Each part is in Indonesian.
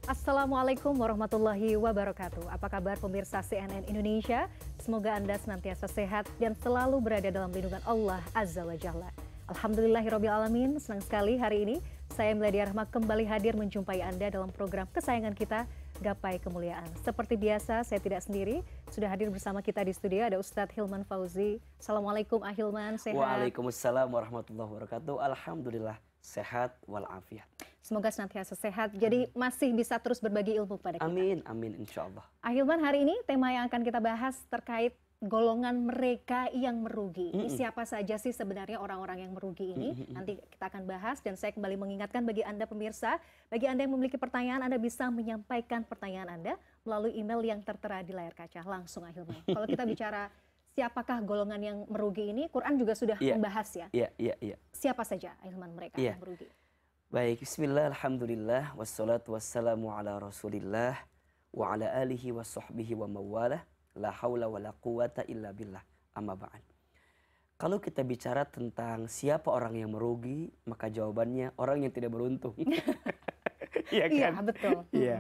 Assalamualaikum warahmatullahi wabarakatuh. Apa kabar pemirsa CNN Indonesia? Semoga Anda senantiasa sehat dan selalu berada dalam lindungan Allah Azza wa Jalla. Alhamdulillahirabbil alamin. Senang sekali hari ini saya Miladia Rahma kembali hadir menjumpai Anda dalam program kesayangan kita, Gapai Kemuliaan. Seperti biasa, saya tidak sendiri. Sudah hadir bersama kita di studio ada Ustadz Hilman Fauzi. Assalamualaikum Ahilman, sehat? Waalaikumsalam warahmatullahi wabarakatuh. Alhamdulillah sehat walafiat. Semoga senantiasa sehat, jadi masih bisa terus berbagi ilmu pada kita. Amin, amin insya Allah. Ahilman, hari ini tema yang akan kita bahas terkait golongan mereka yang merugi. Siapa saja sih sebenarnya orang-orang yang merugi ini? Nanti kita akan bahas dan saya kembali mengingatkan bagi Anda pemirsa, bagi Anda yang memiliki pertanyaan, Anda bisa menyampaikan pertanyaan Anda melalui email yang tertera di layar kaca. Langsung Ahilman. Kalau kita bicara siapakah golongan yang merugi ini, Quran juga sudah membahas ya. Iya. Siapa saja Ahilman mereka yang merugi? Baik, bismillah, alhamdulillah, wassalatu wassalamu ala rasulillah, wa ala alihi wa sahbihi wa mawalah, la hawla wa la quwata illa billah, amma ba'an. Kalau kita bicara tentang siapa orang yang merugi, maka jawabannya orang yang tidak beruntung. Iya kan? Iya, betul. Iya.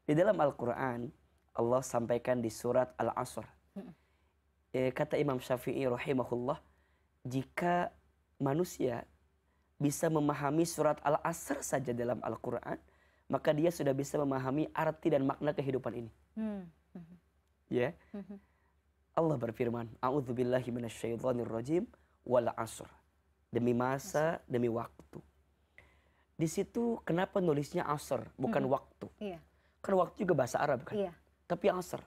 Di dalam Al-Quran, Allah sampaikan di surat Al-Asr. Kata Imam Syafi'i rahimahullah, jika manusia bisa memahami surat Al-Asr saja dalam Al-Quran, maka dia sudah bisa memahami arti dan makna kehidupan ini. Ya, Allah berfirman, A'udzubillahi minasyaitonirrajim wal 'asr. Demi masa, demi waktu. Di situ kenapa nulisnya asr bukan waktu? Iya. Kan waktu juga bahasa Arab kan? Iya. Tapi asr.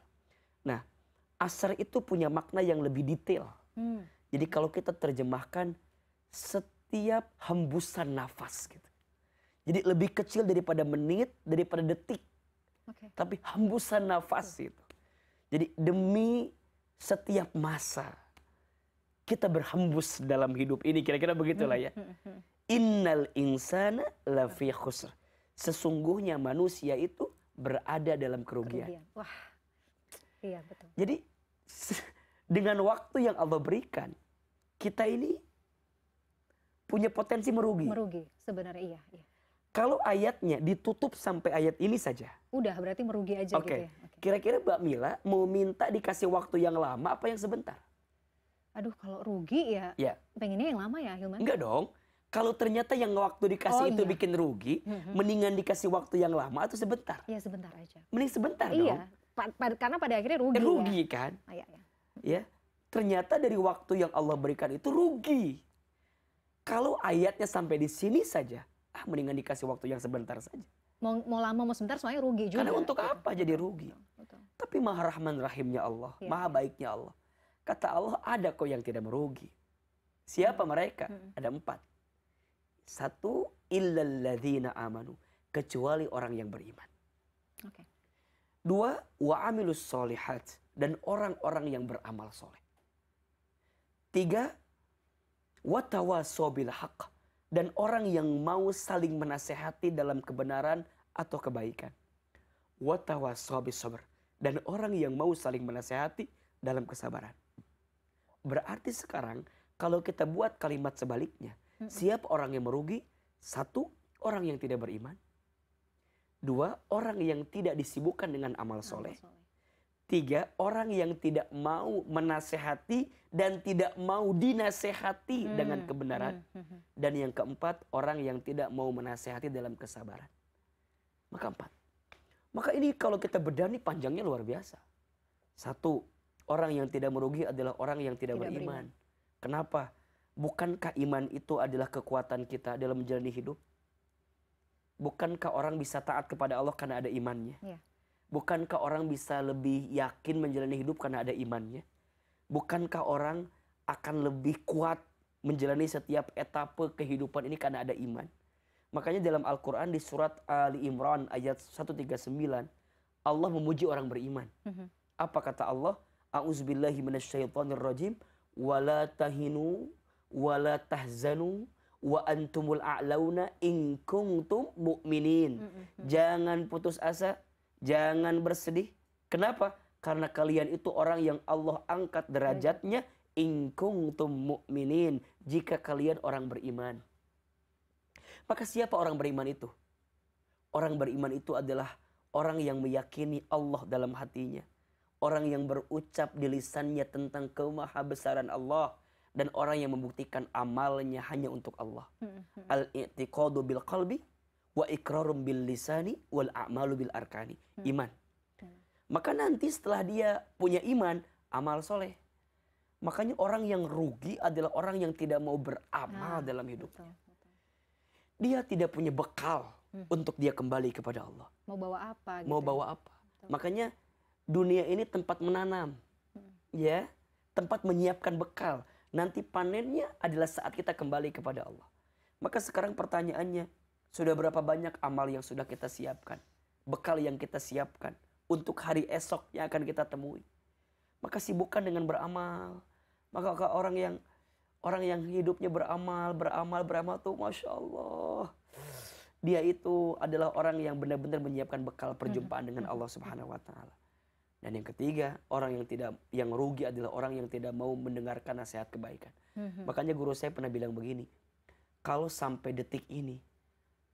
Nah, asr itu punya makna yang lebih detail. Jadi kalau kita terjemahkan setiap hembusan nafas gitu. Jadi lebih kecil daripada menit, daripada detik. Tapi hembusan nafas itu. Jadi demi setiap masa kita berhembus dalam hidup ini, kira-kira begitulah ya. Innal insana lafi khusr. Sesungguhnya manusia itu berada dalam kerugian. Wah. Iya, betul. Jadi dengan waktu yang Allah berikan, kita ini punya potensi merugi. Merugi, sebenarnya iya. Kalau ayatnya ditutup sampai ayat ini saja. Udah, berarti merugi aja gitu ya. Kira-kira Mbak Mila mau minta dikasih waktu yang lama apa yang sebentar? Aduh, kalau rugi ya, pengennya yang lama ya, Hilman? Enggak dong. Kalau ternyata yang waktu dikasih itu bikin rugi, mendingan dikasih waktu yang lama atau sebentar? Iya, sebentar aja. Mending sebentar dong. Iya, karena pada akhirnya rugi rugi ya. Kan? Iya. Ya, ternyata dari waktu yang Allah berikan itu rugi. Kalau ayatnya sampai di sini saja, mendingan dikasih waktu yang sebentar saja. Mau lama mau sebentar soalnya rugi juga. Karena untuk apa jadi rugi? Betul. Tapi Maha Rahman Rahimnya Allah, Maha baiknya Allah. Kata Allah, ada kok yang tidak merugi. Siapa mereka? Ada 4. 1, illalladzina amanu, kecuali orang yang beriman. 2, wa amilus solihat, dan orang-orang yang beramal soleh. 3, watawasaw bil haqq, dan orang yang mau saling menasehati dalam kebenaran atau kebaikan. Watawasaw bis sabr, dan orang yang mau saling menasehati dalam kesabaran. Berarti sekarang kalau kita buat kalimat sebaliknya, siapa orang yang merugi? 1, orang yang tidak beriman. 2, orang yang tidak disibukkan dengan amal soleh. 3, orang yang tidak mau menasehati dan tidak mau dinasehati dengan kebenaran. Dan yang keempat, orang yang tidak mau menasehati dalam kesabaran. Maka 4. Maka ini kalau kita bedah nih panjangnya luar biasa. 1, orang yang tidak merugi adalah orang yang tidak beriman. Kenapa? Bukankah iman itu adalah kekuatan kita dalam menjalani hidup? Bukankah orang bisa taat kepada Allah karena ada imannya? Bukankah orang bisa lebih yakin menjalani hidup karena ada imannya? Bukankah orang akan lebih kuat menjalani setiap etape kehidupan ini karena ada iman? Makanya dalam Al-Quran di surat Ali Imran ayat 139, Allah memuji orang beriman. Apa kata Allah? A'udzubillahi minasyaitonirrajim, wala tahinu wala tahzanu wa antumul a'launa in kuntum mu'minin. Jangan putus asa, jangan bersedih. Kenapa? Karena kalian itu orang yang Allah angkat derajatnya in kuntum mu'minin, jika kalian orang beriman. Maka siapa orang beriman itu? Orang beriman itu adalah orang yang meyakini Allah dalam hatinya, orang yang berucap di lisannya tentang kemahabesaran Allah, dan orang yang membuktikan amalnya hanya untuk Allah. Al-i'tiqadu bil qalbi wa iqrarum bil lisani wal a'malu bil arkani. Iman. Maka nanti setelah dia punya iman, amal soleh. Makanya orang yang rugi adalah orang yang tidak mau beramal dalam hidupnya. Dia tidak punya bekal untuk dia kembali kepada Allah. Mau bawa apa? Mau bawa apa? Makanya dunia ini tempat menanam, ya, tempat menyiapkan bekal. Nanti panennya adalah saat kita kembali kepada Allah. Maka sekarang pertanyaannya, sudah berapa banyak amal yang sudah kita siapkan, bekal yang kita siapkan untuk hari esok yang akan kita temui. Maka sibukkan dengan beramal. Maka orang yang hidupnya beramal tuh, masya Allah, dia itu adalah orang yang benar-benar menyiapkan bekal perjumpaan dengan Allah Subhanahu Wa Taala. Dan yang ketiga, orang yang rugi adalah orang yang tidak mau mendengarkan nasihat kebaikan. Makanya guru saya pernah bilang begini, kalau sampai detik ini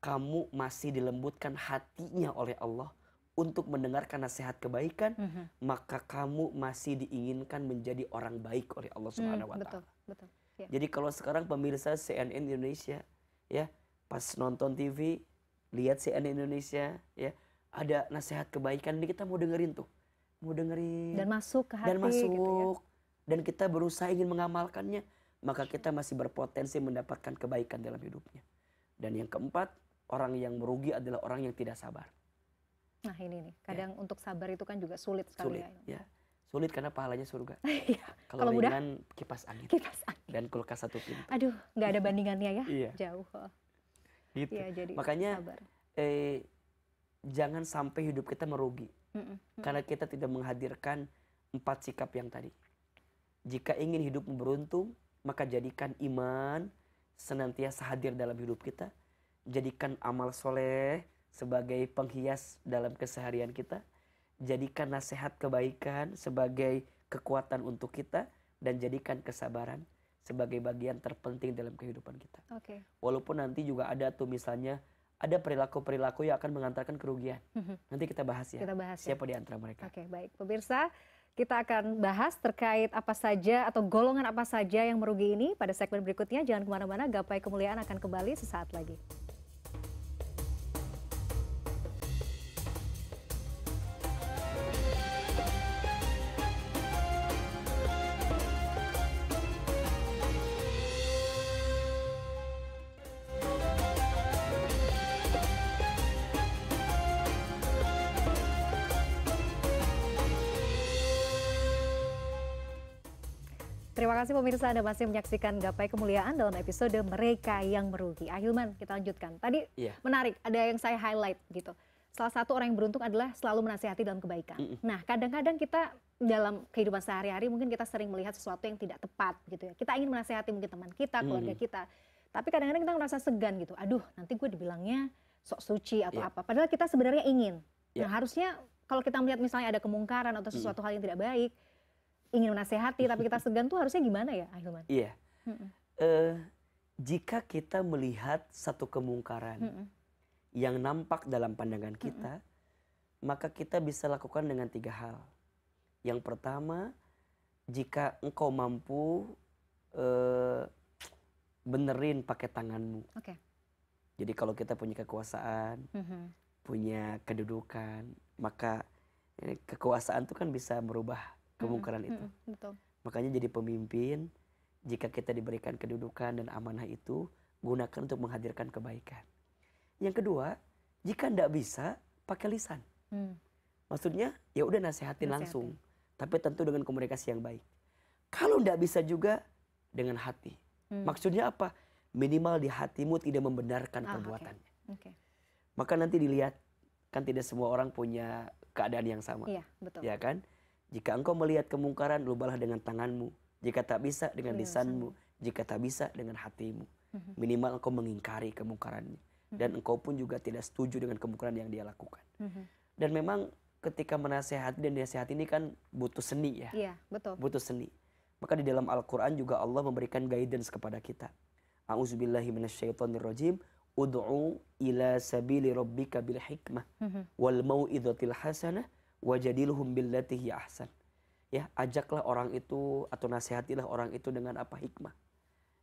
kamu masih dilembutkan hatinya oleh Allah untuk mendengarkan nasihat kebaikan, maka kamu masih diinginkan menjadi orang baik oleh Allah Subhanahu Wa Taala. Betul. Ya. Jadi kalau sekarang pemirsa CNN Indonesia, ya, pas nonton TV, lihat CNN Indonesia, ya, ada nasihat kebaikan, ini kita mau dengerin tuh. Mau dengerin dan masuk ke hati dan masuk gitu ya. Dan kita berusaha ingin mengamalkannya, maka kita masih berpotensi mendapatkan kebaikan dalam hidupnya. Dan yang keempat, orang yang merugi adalah orang yang tidak sabar. Nah ini nih, kadang untuk sabar itu kan juga sulit sekali. Sulit karena pahalanya surga. Kalau ringan kipas angin dan kulkas satu pintu. Aduh, nggak ada bandingannya ya. Jauh. Gitu. Ya, jadi makanya sabar. Jangan sampai hidup kita merugi. Karena kita tidak menghadirkan 4 sikap yang tadi. Jika ingin hidupmu beruntung, maka jadikan iman senantiasa hadir dalam hidup kita. Jadikan amal soleh sebagai penghias dalam keseharian kita. Jadikan nasihat kebaikan sebagai kekuatan untuk kita. Dan jadikan kesabaran sebagai bagian terpenting dalam kehidupan kita. Walaupun nanti juga ada tuh misalnya, ada perilaku-perilaku yang akan mengantarkan kerugian. Nanti kita bahas ya. Siapa di antara mereka. Baik. Pemirsa, kita akan bahas terkait apa saja atau golongan apa saja yang merugi ini pada segmen berikutnya. Jangan kemana-mana, Gapai Kemuliaan akan kembali sesaat lagi. Terima kasih pemirsa, Anda masih menyaksikan Gapai Kemuliaan dalam episode Mereka Yang Merugi. Ahilman, kita lanjutkan. Tadi menarik, ada yang saya highlight gitu. Salah satu orang yang beruntung adalah selalu menasihati dalam kebaikan. Nah, kadang-kadang kita dalam kehidupan sehari-hari mungkin kita sering melihat sesuatu yang tidak tepat gitu ya. Kita ingin menasihati mungkin teman kita, keluarga kita. Tapi kadang-kadang kita merasa segan gitu. Aduh, nanti gue dibilangnya sok suci atau apa. Padahal kita sebenarnya ingin. Nah, harusnya kalau kita melihat misalnya ada kemungkaran atau sesuatu hal yang tidak baik, ingin menasehati tapi kita segan tuh harusnya gimana ya, Ahilman? Jika kita melihat satu kemungkaran yang nampak dalam pandangan kita, maka kita bisa lakukan dengan 3 hal. Yang pertama, jika engkau mampu benerin pakai tanganmu. Jadi kalau kita punya kekuasaan, punya kedudukan, maka kekuasaan itu kan bisa merubah kemungkaran itu. Betul. Makanya jadi pemimpin, jika kita diberikan kedudukan dan amanah itu, gunakan untuk menghadirkan kebaikan. Yang kedua, jika tidak bisa, pakai lisan. Maksudnya, ya udah nasihatin langsung, tapi tentu dengan komunikasi yang baik. Kalau tidak bisa juga, dengan hati. Maksudnya apa? Minimal di hatimu tidak membenarkan perbuatannya. Maka nanti dilihat, kan tidak semua orang punya keadaan yang sama. Iya, betul. Ya kan? Jika engkau melihat kemungkaran, rubahlah dengan tanganmu. Jika tak bisa, dengan lisanmu. Jika tak bisa, dengan hatimu. Minimal engkau mengingkari kemungkarannya. Dan engkau pun juga tidak setuju dengan kemungkaran yang dia lakukan. Dan memang ketika menasehati dan dinasehati ini kan butuh seni ya. Iya, betul. Butuh seni. Maka di dalam Al-Quran juga Allah memberikan guidance kepada kita. A'udzubillahi minasyaitonirrajim. ud'u ila sabili rabbika bil hikmah wal mau'izatil hasanah wajadilhum billati hi ahsan. Ya, ajaklah orang itu atau nasihatilah orang itu dengan apa? Hikmah.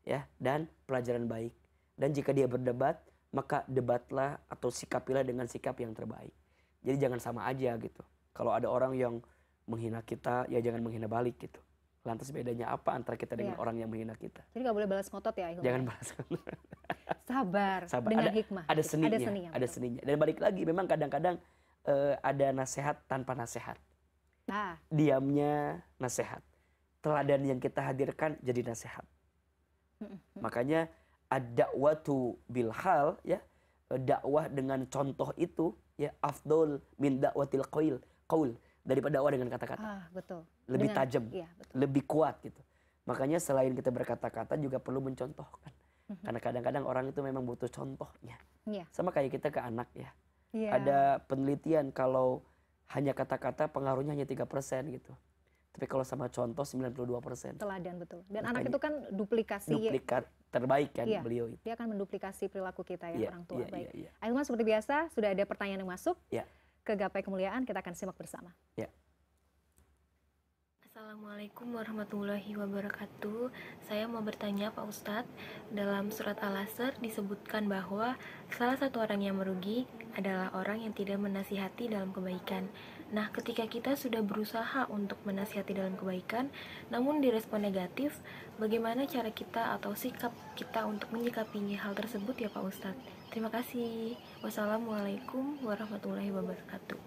Ya, dan pelajaran baik. Dan jika dia berdebat, maka debatlah atau sikapilah dengan sikap yang terbaik. Jadi jangan sama aja gitu. Kalau ada orang yang menghina kita, ya jangan menghina balik gitu. Lantas bedanya apa antara kita dengan orang yang menghina kita? Jadi gak boleh balas ngotot ya, Hilman? Jangan balas ngotot. Sabar dengan hikmah. Ada seninya. Ada seninya. Dan balik lagi, memang kadang-kadang ada nasihat tanpa nasihat. Diamnya nasihat. Teladan yang kita hadirkan jadi nasihat. Makanya ad-da'watu bil hal, ya, dakwah dengan contoh itu, ya, afdol min da'watil qaul, daripada dakwah dengan kata-kata. Betul. Lebih tajam, ya, lebih kuat gitu. Makanya selain kita berkata-kata juga perlu mencontohkan. Karena kadang-kadang orang itu memang butuh contohnya. Sama kayak kita ke anak ya. Ada penelitian kalau hanya kata-kata pengaruhnya hanya 3% gitu. Tapi kalau sama contoh 92%. Teladan, betul. Dan anak itu kan duplikat terbaik kan beliau itu. Dia akan menduplikasi perilaku kita ya, orang tua. Baik. Ahilman, seperti biasa sudah ada pertanyaan yang masuk. Ke Gapai Kemuliaan, kita akan simak bersama. Assalamualaikum warahmatullahi wabarakatuh. Saya mau bertanya Pak Ustadz, dalam surat Al-Asr disebutkan bahwa salah satu orang yang merugi adalah orang yang tidak menasihati dalam kebaikan. Nah, ketika kita sudah berusaha untuk menasihati dalam kebaikan, namun direspon negatif, bagaimana cara kita atau sikap kita untuk menyikapinya hal tersebut ya Pak Ustadz? Terima kasih. Wassalamualaikum warahmatullahi wabarakatuh.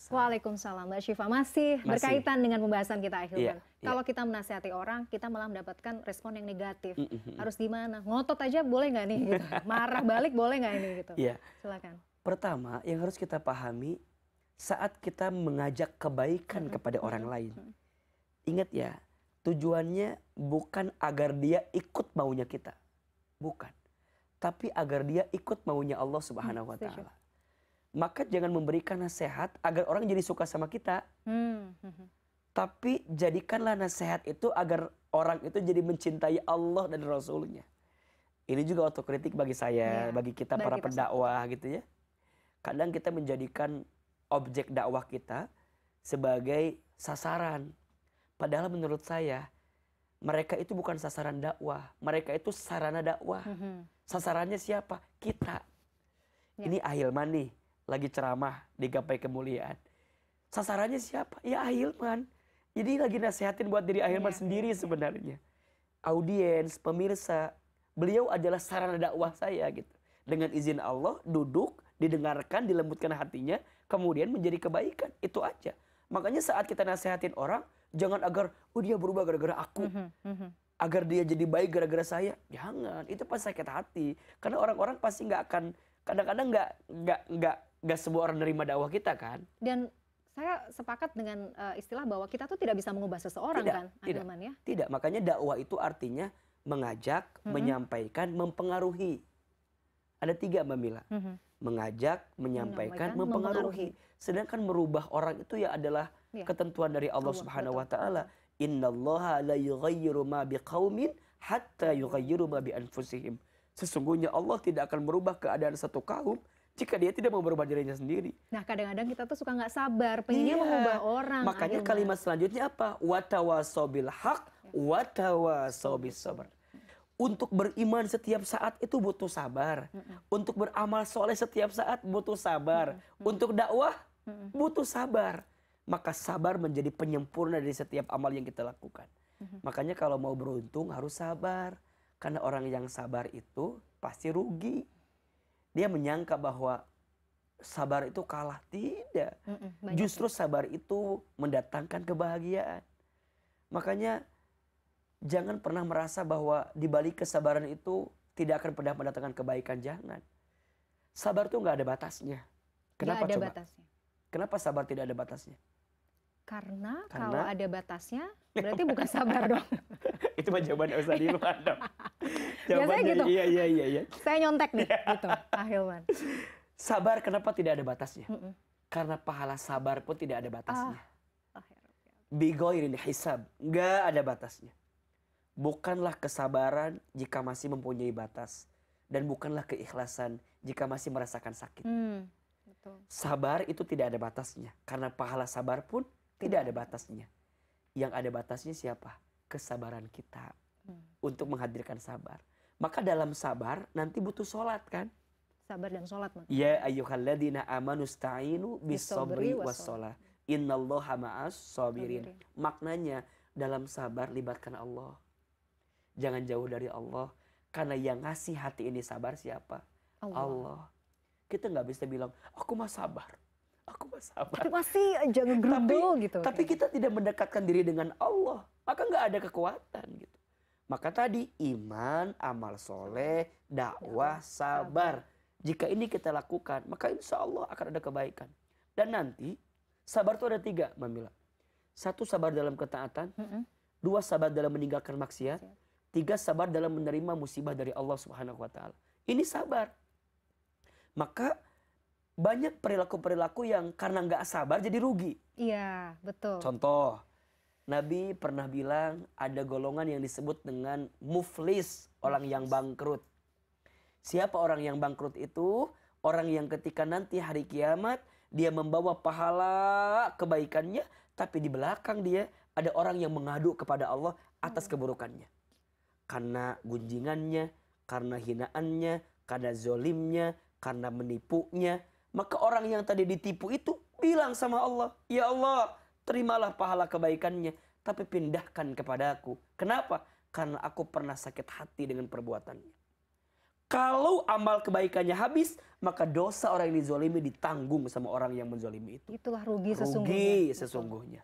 Waalaikumsalam, Mbak Syifa. Masih berkaitan dengan pembahasan kita, Ahilman. Kalau kita menasihati orang, kita malah mendapatkan respon yang negatif. Harus gimana? Ngotot aja boleh nggak nih? Gitu. Marah balik boleh nggak ini? Gitu. Silakan. Pertama, yang harus kita pahami, saat kita mengajak kebaikan kepada orang lain, ingat ya, tujuannya bukan agar dia ikut maunya kita. Bukan. Tapi agar dia ikut maunya Allah Subhanahu wa Ta'ala. Maka jangan memberikan nasihat agar orang jadi suka sama kita. Tapi jadikanlah nasihat itu agar orang itu jadi mencintai Allah dan Rasulnya. Ini juga otokritik bagi saya, bagi kita para pendakwah gitu ya. Kadang kita menjadikan objek dakwah kita sebagai sasaran. Padahal menurut saya, mereka itu bukan sasaran dakwah. Mereka itu sarana dakwah. Sasarannya siapa? Kita. Ini Ahilman nih, lagi ceramah di Gapai Kemuliaan. Sasarannya siapa? Ya Ahilman. Jadi lagi nasihatin buat diri Ahilman sendiri sebenarnya. Audiens, pemirsa, beliau adalah sarana dakwah saya gitu. Dengan izin Allah, duduk, didengarkan, dilembutkan hatinya, kemudian menjadi kebaikan. Itu aja. Makanya saat kita nasihatin orang, jangan agar dia berubah gara-gara aku. Agar dia jadi baik gara-gara saya. Jangan, itu pasti sakit hati. Karena orang-orang pasti nggak akan, kadang-kadang nggak semua orang nerima dakwah kita kan. Dan saya sepakat dengan istilah bahwa kita tuh tidak bisa mengubah seseorang kan, Ahilman ya. Tidak, makanya dakwah itu artinya mengajak, menyampaikan, mempengaruhi. Ada 3 Mbak Mila. Mengajak, menyampaikan, mempengaruhi. Sedangkan merubah orang itu ya adalah ketentuan dari Allah Subhanahu wa Ta'ala. Innallaha la yughayyiru ma biqaumin hatta yughayyiru ma bi anfusihim. Sesungguhnya Allah tidak akan merubah keadaan satu kaum jika dia tidak mau berubah dirinya sendiri. Nah, kadang-kadang kita tuh suka nggak sabar, pengennya mengubah orang. Makanya kalimat selanjutnya apa? Watawasau bil haq, watawasau bis sabr. Untuk beriman setiap saat itu butuh sabar. Untuk beramal soleh setiap saat butuh sabar. Untuk dakwah butuh sabar. Maka sabar menjadi penyempurna dari setiap amal yang kita lakukan. Makanya kalau mau beruntung harus sabar. Karena orang yang sabar itu pasti rugi. Dia menyangka bahwa sabar itu kalah. Tidak. Justru sabar itu mendatangkan kebahagiaan. Makanya jangan pernah merasa bahwa di balik kesabaran itu tidak akan pernah mendatangkan kebaikan. Jangan. Sabar tuh nggak ada batasnya. Kenapa ada coba? Batasnya. Kenapa sabar tidak ada batasnya? Karena kalau ada batasnya berarti bukan sabar dong. Itu mah jawaban Ustaz Hilman dong. Biasanya gitu. Iya. Saya nyontek nih gitu, Ahilman. Sabar kenapa tidak ada batasnya? Karena pahala sabar pun tidak ada batasnya. Bigoirin hisab, nggak ada batasnya. Bukanlah kesabaran jika masih mempunyai batas. dan bukanlah keikhlasan jika masih merasakan sakit. Betul. Sabar itu tidak ada batasnya, karena pahala sabar pun tidak ada batasnya. Yang ada batasnya siapa? Kesabaran kita untuk menghadirkan sabar. Maka dalam sabar nanti butuh sholat kan? Sabar dan sholat. Ya ayyuhalladzina amanu sta'inu bis-sabri was-shalah. Innallaha ma'as sabirin. Maknanya dalam sabar libatkan Allah. Jangan jauh dari Allah. Karena yang ngasih hati ini sabar siapa? Allah. Kita nggak bisa bilang, aku mah sabar. Aku mah sabar. Tapi masih aja ngegerudul gitu. Tapi kita tidak mendekatkan diri dengan Allah. Maka nggak ada kekuatan gitu. Maka tadi iman, amal soleh, dakwah, sabar. Jika ini kita lakukan, maka insya Allah akan ada kebaikan. Dan nanti sabar itu ada 3, Mamila. 1 sabar dalam ketaatan, 2 sabar dalam meninggalkan maksiat, 3 sabar dalam menerima musibah dari Allah Subhanahu wa taala. Ini sabar. Maka banyak perilaku-perilaku yang karena nggak sabar jadi rugi. Iya, betul. Contoh, Nabi pernah bilang ada golongan yang disebut dengan muflis, orang yang bangkrut. Siapa orang yang bangkrut itu? Orang yang ketika nanti hari kiamat dia membawa pahala kebaikannya, tapi di belakang dia ada orang yang mengadu kepada Allah atas keburukannya. Karena gunjingannya, karena hinaannya, karena zolimnya, karena menipunya. Maka orang yang tadi ditipu itu bilang sama Allah, ya Allah, terimalah pahala kebaikannya, tapi pindahkan kepadaku. Kenapa? Karena aku pernah sakit hati dengan perbuatannya. Kalau amal kebaikannya habis, maka dosa orang yang dizolimi ditanggung sama orang yang menzolimi itu. Itulah rugi sesungguhnya. Rugi sesungguhnya.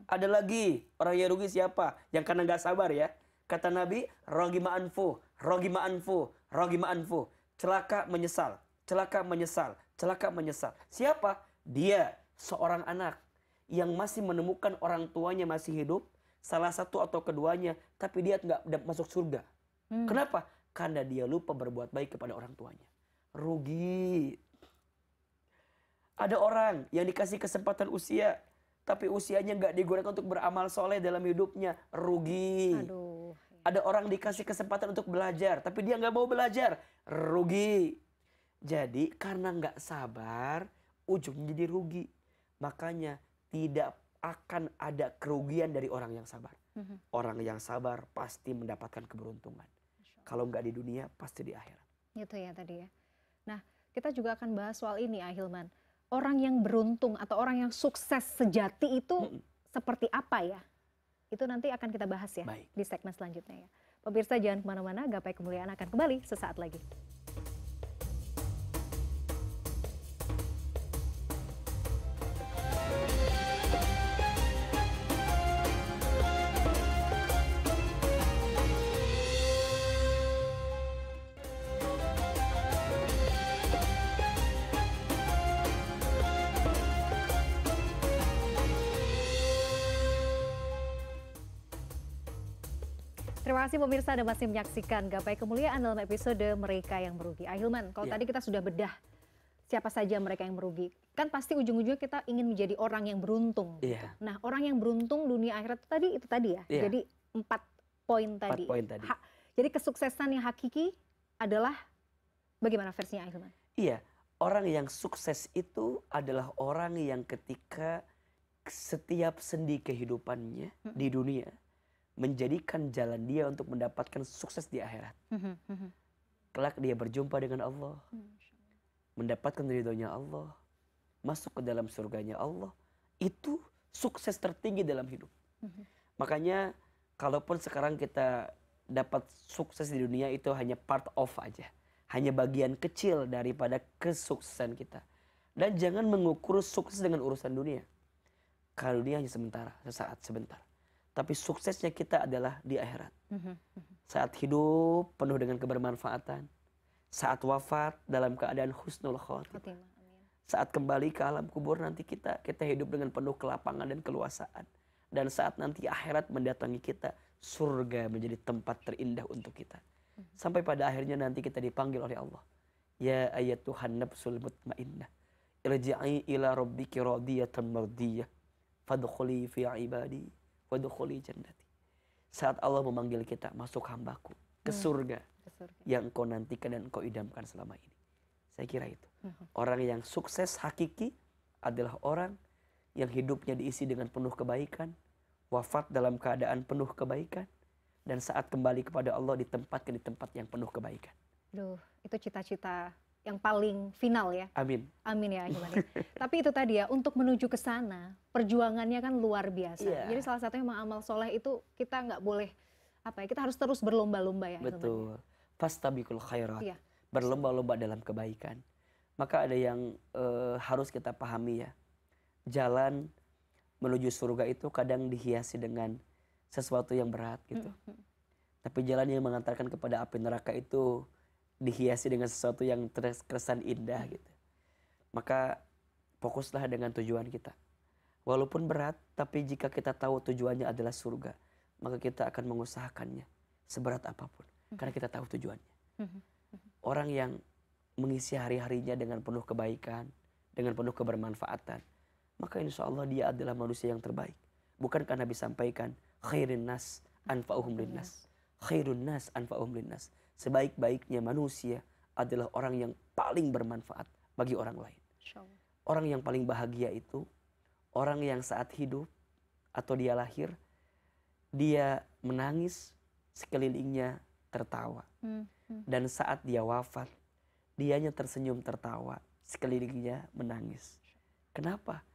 Ada lagi, orang yang rugi siapa? Yang karena gak sabar ya. Kata Nabi, rogi ma'anfu, rogi ma'anfu, rogi ma'anfu. Celaka menyesal, celaka menyesal, celaka menyesal. Siapa? Dia, seorang anak yang masih menemukan orang tuanya masih hidup, salah satu atau keduanya, tapi dia nggak masuk surga. Kenapa? Karena dia lupa berbuat baik kepada orang tuanya. Rugi. Ada orang yang dikasih kesempatan usia, tapi usianya nggak digunakan untuk beramal soleh dalam hidupnya. Rugi. Aduh. Ada orang dikasih kesempatan untuk belajar, tapi dia nggak mau belajar. Rugi. Jadi karena nggak sabar, ujungnya jadi rugi. Makanya tidak akan ada kerugian dari orang yang sabar. Orang yang sabar pasti mendapatkan keberuntungan. Kalau nggak di dunia, pasti di akhirat. Itu ya tadi ya. Nah, kita juga akan bahas soal ini, Ahilman. Orang yang beruntung atau orang yang sukses sejati itu seperti apa ya? Itu nanti akan kita bahas ya. Baik. Di segmen selanjutnya ya. Pemirsa jangan kemana-mana, Gapai Kemuliaan akan kembali sesaat lagi. Terima kasih pemirsa Anda masih menyaksikan Gapai Kemuliaan dalam episode Mereka yang Merugi. Ahilman, kalau tadi kita sudah bedah siapa saja mereka yang merugi, kan pasti ujung-ujungnya kita ingin menjadi orang yang beruntung. Gitu. Nah, orang yang beruntung dunia akhirat itu tadi ya. Jadi 4 poin tadi. 4 poin tadi. Jadi kesuksesan yang hakiki adalah bagaimana versinya Ahilman? Iya, orang yang sukses itu adalah orang yang ketika setiap sendi kehidupannya di dunia menjadikan jalan dia untuk mendapatkan sukses di akhirat. Kelak dia berjumpa dengan Allah, mendapatkan ridhonya Allah, masuk ke dalam surganya Allah. Itu sukses tertinggi dalam hidup. Makanya kalaupun sekarang kita dapat sukses di dunia, itu hanya part of aja, hanya bagian kecil daripada kesuksesan kita. Dan jangan mengukur sukses dengan urusan dunia. Kalau dunia hanya sementara, sesaat, sebentar. Tapi suksesnya kita adalah di akhirat. Saat hidup penuh dengan kebermanfaatan. Saat wafat dalam keadaan husnul khotimah. Saat kembali ke alam kubur nanti kita hidup dengan penuh kelapangan dan keluasaan. Dan saat nanti akhirat mendatangi kita, surga menjadi tempat terindah untuk kita. Sampai pada akhirnya nanti kita dipanggil oleh Allah. Ya ayyatuhan nafsul mutmainnah, irji'i ila rabbiki radiyatan mardiyah, fadkhuli fi ibadi wadkhuli jannati. Saat Allah memanggil kita, masuk hambaku ke surga. yang engkau nantikan dan engkau idamkan selama ini. Saya kira itu. Orang yang sukses hakiki adalah orang yang hidupnya diisi dengan penuh kebaikan, wafat dalam keadaan penuh kebaikan, dan saat kembali kepada Allah ditempatkan di tempat yang penuh kebaikan. Duh, itu cita-cita yang paling final ya. Amin. Amin ya Ahilman. Tapi itu tadi ya, untuk menuju ke sana perjuangannya kan luar biasa. Jadi salah satunya amal soleh itu kita nggak boleh kita harus terus berlomba-lomba ya. Betul. Fastabiqul khairat. Berlomba-lomba dalam kebaikan. Maka ada yang harus kita pahami ya. Jalan menuju surga itu kadang dihiasi dengan sesuatu yang berat gitu. Tapi jalan yang mengantarkan kepada api neraka itu dihiasi dengan sesuatu yang terkesan indah gitu. Maka fokuslah dengan tujuan kita. Walaupun berat, tapi jika kita tahu tujuannya adalah surga, maka kita akan mengusahakannya seberat apapun. Karena kita tahu tujuannya. Orang yang mengisi hari-harinya dengan penuh kebaikan, dengan penuh kebermanfaatan, maka insya Allah dia adalah manusia yang terbaik. Bukankah Nabi sampaikan, khairin nas anfa'uhum linnas. Khairun nas anfa'uhum linnas. Sebaik-baiknya manusia adalah orang yang paling bermanfaat bagi orang lain. Orang yang paling bahagia itu orang yang saat hidup atau dia lahir, dia menangis, sekelilingnya tertawa. Dan saat dia wafat, dianya tersenyum tertawa, sekelilingnya menangis. Kenapa?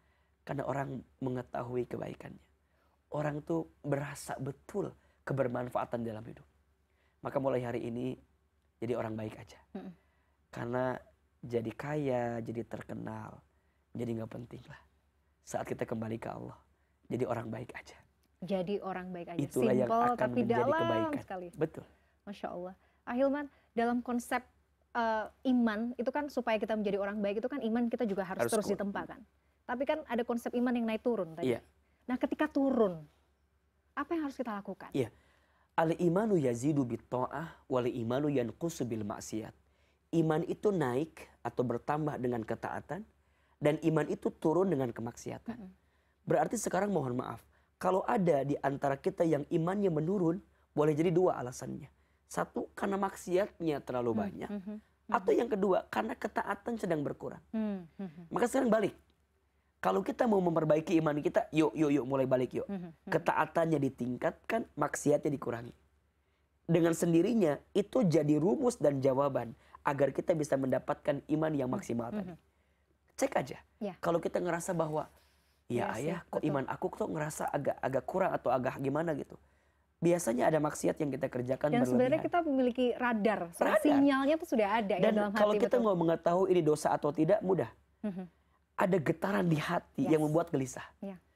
Karena orang mengetahui kebaikannya. Orang tuh berasa betul kebermanfaatan dalam hidup. Maka mulai hari ini jadi orang baik aja. Karena jadi kaya, jadi terkenal, jadi gak penting lah. Saat kita kembali ke Allah, jadi orang baik aja. Jadi orang baik aja. Itulah yang akan tapi menjadi dalam kebaikan. Sekali. Betul. Masya Allah. Ahilman, dalam konsep iman, itu kan supaya kita menjadi orang baik, itu kan iman kita juga harus terus ditempa kan. Tapi kan ada konsep iman yang naik turun tadi. Nah ketika turun, apa yang harus kita lakukan? Al-imanu yazidu bit-ta'ah wal-imanu yanqusu bil maksiat. Iman itu naik atau bertambah dengan ketaatan, dan iman itu turun dengan kemaksiatan. Berarti sekarang mohon maaf, kalau ada di antara kita yang imannya menurun, boleh jadi dua alasannya. Satu, karena maksiatnya terlalu banyak. Atau yang kedua, karena ketaatan sedang berkurang. Maka sekarang balik. Kalau kita mau memperbaiki iman kita, yuk mulai balik yuk. Ketaatannya ditingkatkan, maksiatnya dikurangi. Dengan sendirinya itu jadi rumus dan jawaban agar kita bisa mendapatkan iman yang maksimal tadi. Cek aja. Kalau kita ngerasa bahwa ayah kok iman aku tuh ngerasa agak kurang atau agak gimana gitu. Biasanya ada maksiat yang kita kerjakan dan berlebihan. Sebenarnya kita memiliki radar. Sinyalnya tuh sudah ada dan ya dalam hati. Dan kalau kita mau mengetahui ini dosa atau tidak mudah. Ada getaran di hati yang membuat gelisah.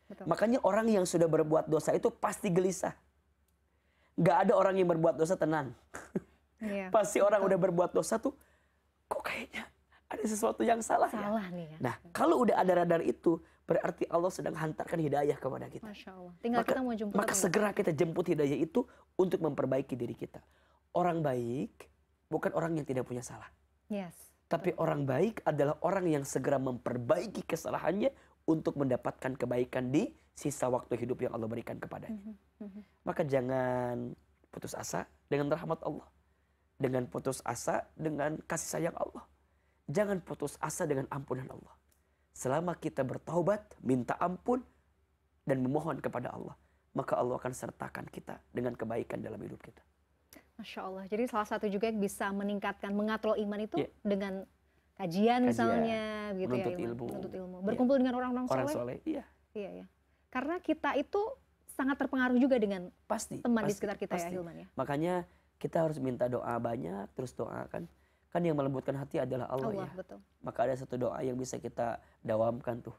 Betul. Makanya orang yang sudah berbuat dosa itu pasti gelisah. Gak ada orang yang berbuat dosa tenang. Pasti orang udah berbuat dosa tuh, kok kayaknya ada sesuatu yang salah ya? Nih ya. Nah, kalau udah ada radar itu, berarti Allah sedang hantarkan hidayah kepada kita. Masya Allah. Tinggal kita mau jemput. Maka segera kita jemput hidayah itu untuk memperbaiki diri kita. Orang baik bukan orang yang tidak punya salah. Tapi orang baik adalah orang yang segera memperbaiki kesalahannya untuk mendapatkan kebaikan di sisa waktu hidup yang Allah berikan kepadanya. Maka jangan putus asa dengan rahmat Allah. Dengan putus asa dengan kasih sayang Allah. Jangan putus asa dengan ampunan Allah. Selama kita bertaubat, minta ampun, dan memohon kepada Allah, maka Allah akan sertakan kita dengan kebaikan dalam hidup kita. Masya Allah. Jadi salah satu juga yang bisa meningkatkan, mengatrol iman itu dengan kajian misalnya, gitu menuntut ya, ilmu. menuntut ilmu. Berkumpul dengan orang-orang soleh. Iya. Karena kita itu sangat terpengaruh juga dengan teman di sekitar kita ya, Hilman ya. Makanya kita harus minta doa banyak, terus doakan. Kan yang melembutkan hati adalah Allah ya. Betul. Maka ada satu doa yang bisa kita dawamkan tuh.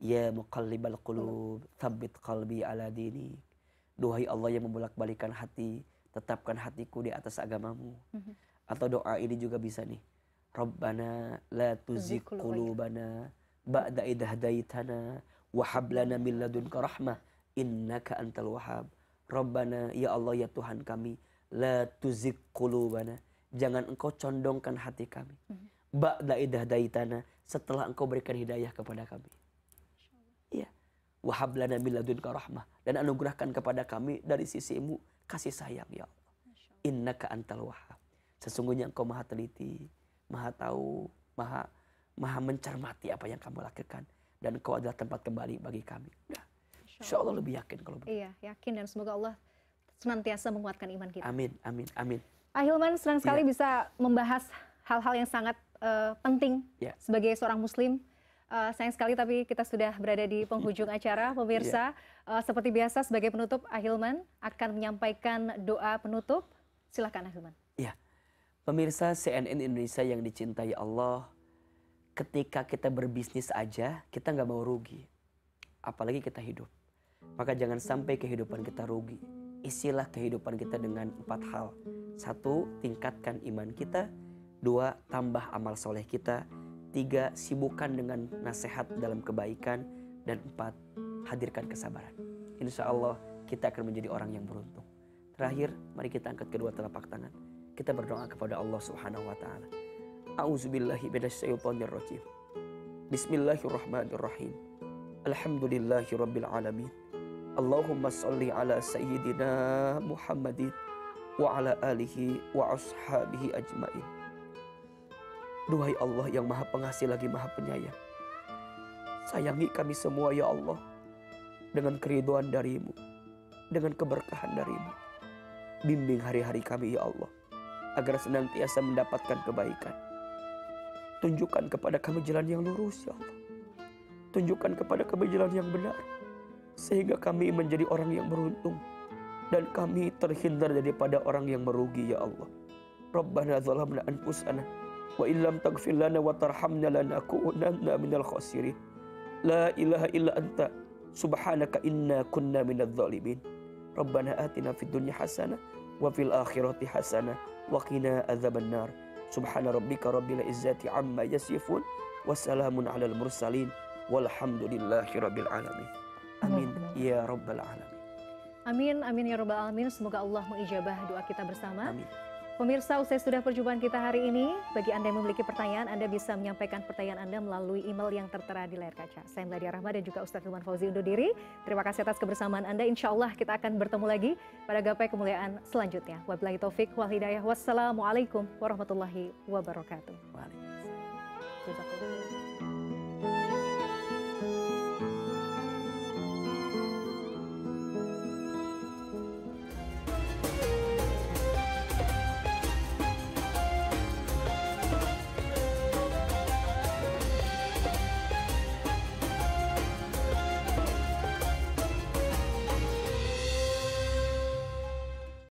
Ya muqallibal qulub, tsabbit qalbi ala dinik. Duhai Allah yang membolak-balikan hati, tetapkan hatiku di atas agamamu. Atau doa ini juga bisa nih. Rabbana la tuzigh qulubana ba'da idh hadaitana wa hab lana min ladunka rahmah innaka antal wahhab. Rabbana, ya Allah ya Tuhan kami, la tuzigh qulubana, jangan engkau condongkan hati kami. Ba'da idh hadaitana, setelah engkau berikan hidayah kepada kami. Iya. Wa hab lana min ladunka rahmah, dan anugerahkan kepada kami dari sisimu kasih sayang ya Allah. Innaka antal wahhab. Sesungguhnya Engkau maha teliti, maha tahu, maha mencermati apa yang kami lakukan. Dan Engkau adalah tempat kembali bagi kami. Udah. Insya Allah lebih yakin kalau begitu. Iya, yakin, dan semoga Allah senantiasa menguatkan iman kita. Amin, amin, amin. Ahilman, senang sekali bisa membahas hal-hal yang sangat penting sebagai seorang muslim. Sayang sekali tapi kita sudah berada di penghujung acara. Pemirsa, seperti biasa sebagai penutup, Ahilman akan menyampaikan doa penutup. Silakan Ahilman. Ya, pemirsa CNN Indonesia yang dicintai Allah, ketika kita berbisnis aja kita nggak mau rugi, apalagi kita hidup. Maka jangan sampai kehidupan kita rugi. Isilah kehidupan kita dengan 4 hal. 1, tingkatkan iman kita. 2, tambah amal soleh kita. 3, sibukkan dengan nasihat dalam kebaikan. Dan 4, hadirkan kesabaran. Insya Allah kita akan menjadi orang yang beruntung. Terakhir, mari kita angkat kedua telapak tangan. Kita berdoa kepada Allah Subhanahu wa ta'ala. A'udzubillahi minasyaitonir rajim. Bismillahirrahmanirrahim. Alhamdulillahi rabbil alamin. Allahumma salli ala sayyidina Muhammadin wa ala alihi wa ashabihi ajmain. Duhai Allah yang maha pengasih lagi maha penyayang, sayangi kami semua ya Allah dengan keridhaan darimu, dengan keberkahan darimu. Bimbing hari-hari kami ya Allah agar senantiasa mendapatkan kebaikan. Tunjukkan kepada kami jalan yang lurus ya Allah. Tunjukkan kepada kami jalan yang benar, sehingga kami menjadi orang yang beruntung dan kami terhindar daripada orang yang merugi ya Allah. Rabbana zalamna anfusana wa illam taghfir lana wa tarhamna lanakunanna minal khasirin. La ilaha illa anta subhanaka inna kunna minadz zalimin. Rabbana atina fid dunya hasanah wa fil akhirati hasanah wa qina adzabannar. Subhana rabbika rabbil izzati amma yasifun wa salamun alal mursalin walhamdulillahi rabbil alamin. Amin ya rabbal alamin. Amin, amin ya rabbal alamin. Semoga Allah mengijabah doa kita bersama. Amin. Pemirsa, usai sudah perjumpaan kita hari ini, bagi Anda yang memiliki pertanyaan, Anda bisa menyampaikan pertanyaan Anda melalui email yang tertera di layar kaca. Saya Meladia Rahma dan juga Ustaz Hilman Fauzi undur diri. Terima kasih atas kebersamaan Anda. Insya Allah kita akan bertemu lagi pada gapai kemuliaan selanjutnya. Wabillahi taufik wal hidayah. Wassalamualaikum warahmatullahi wabarakatuh. Waalaikumsalam.